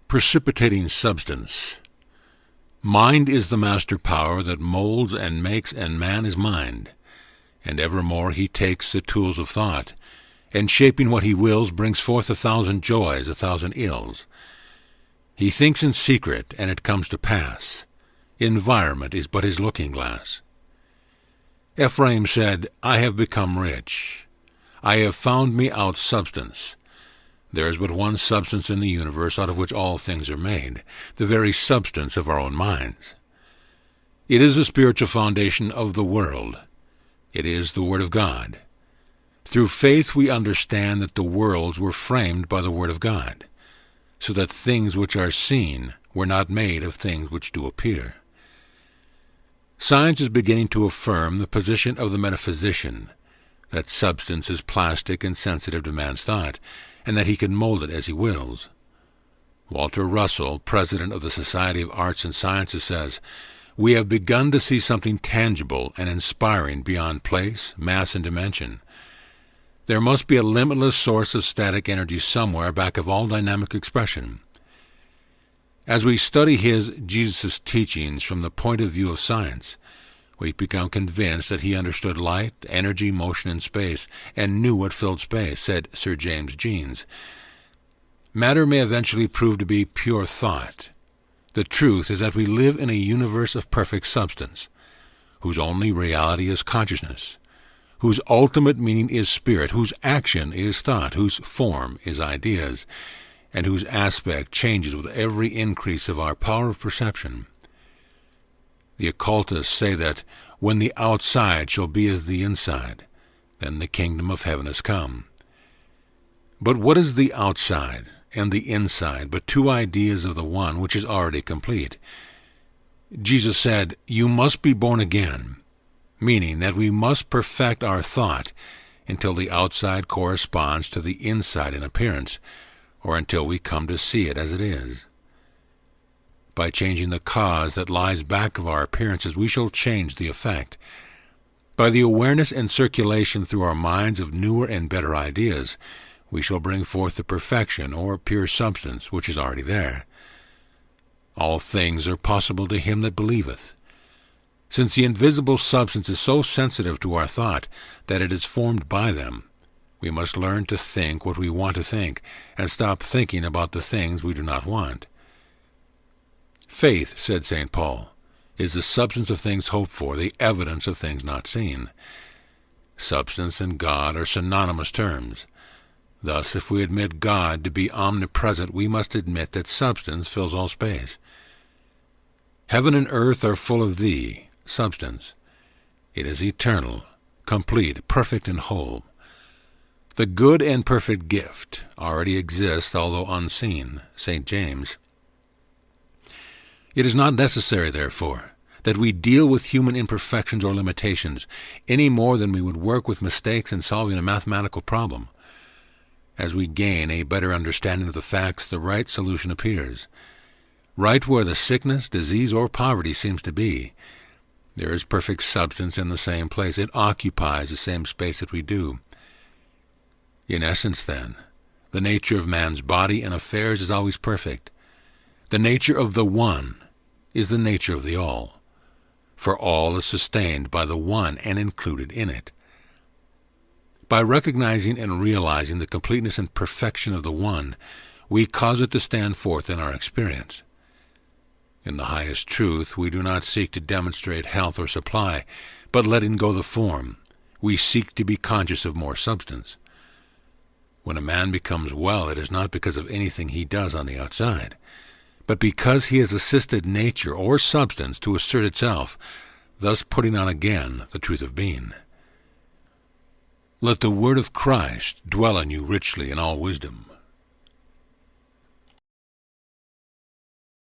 Precipitating substance. Mind is the master power that molds and makes, and man is mind. And evermore he takes the tools of thought, and shaping what he wills brings forth 1,000 joys, 1,000 ills. He thinks in secret, and it comes to pass. Environment is but his looking-glass. Ephraim said, I have become rich. I have found me out substance. There is but one substance in the universe out of which all things are made, the very substance of our own minds. It is the spiritual foundation of the world. It is the Word of God. Through faith we understand that the worlds were framed by the Word of God, so that things which are seen were not made of things which do appear. Science is beginning to affirm the position of the metaphysician, that substance is plastic and sensitive to man's thought, and that he can mold it as he wills. Walter Russell, president of the Society of Arts and Sciences, says, we have begun to see something tangible and inspiring beyond place, mass, and dimension. There must be a limitless source of static energy somewhere back of all dynamic expression. As we study Jesus' teachings from the point of view of science, we become convinced that he understood light, energy, motion, and space, and knew what filled space, said Sir James Jeans. Matter may eventually prove to be pure thought. The truth is that we live in a universe of perfect substance, whose only reality is consciousness, whose ultimate meaning is spirit, whose action is thought, whose form is ideas, and whose aspect changes with every increase of our power of perception. The occultists say that when the outside shall be as the inside, then the kingdom of heaven has come. But what is the outside and the inside but two ideas of the one which is already complete? Jesus said, you must be born again, meaning that we must perfect our thought until the outside corresponds to the inside in appearance, or until we come to see it as it is. By changing the cause that lies back of our appearances, we shall change the effect. By the awareness and circulation through our minds of newer and better ideas, we shall bring forth the perfection or pure substance which is already there. All things are possible to him that believeth. Since the invisible substance is so sensitive to our thought that it is formed by them, we must learn to think what we want to think, and stop thinking about the things we do not want. Faith, said St. Paul, is the substance of things hoped for, the evidence of things not seen. Substance and God are synonymous terms. Thus, if we admit God to be omnipresent, we must admit that substance fills all space. Heaven and earth are full of thee, substance. It is eternal, complete, perfect, and whole. The good and perfect gift already exists, although unseen, St. James. It is not necessary, therefore, that we deal with human imperfections or limitations any more than we would work with mistakes in solving a mathematical problem. As we gain a better understanding of the facts, the right solution appears. Right where the sickness, disease, or poverty seems to be, there is perfect substance in the same place. It occupies the same space that we do. In essence, then, the nature of man's body and affairs is always perfect. The nature of the one is the nature of the all, for all is sustained by the one and included in it. By recognizing and realizing the completeness and perfection of the one, we cause it to stand forth in our experience. In the highest truth, we do not seek to demonstrate health or supply, but letting go the form, we seek to be conscious of more substance. When a man becomes well, it is not because of anything he does on the outside, but because he has assisted nature or substance to assert itself, thus putting on again the truth of being. Let the word of Christ dwell in you richly in all wisdom,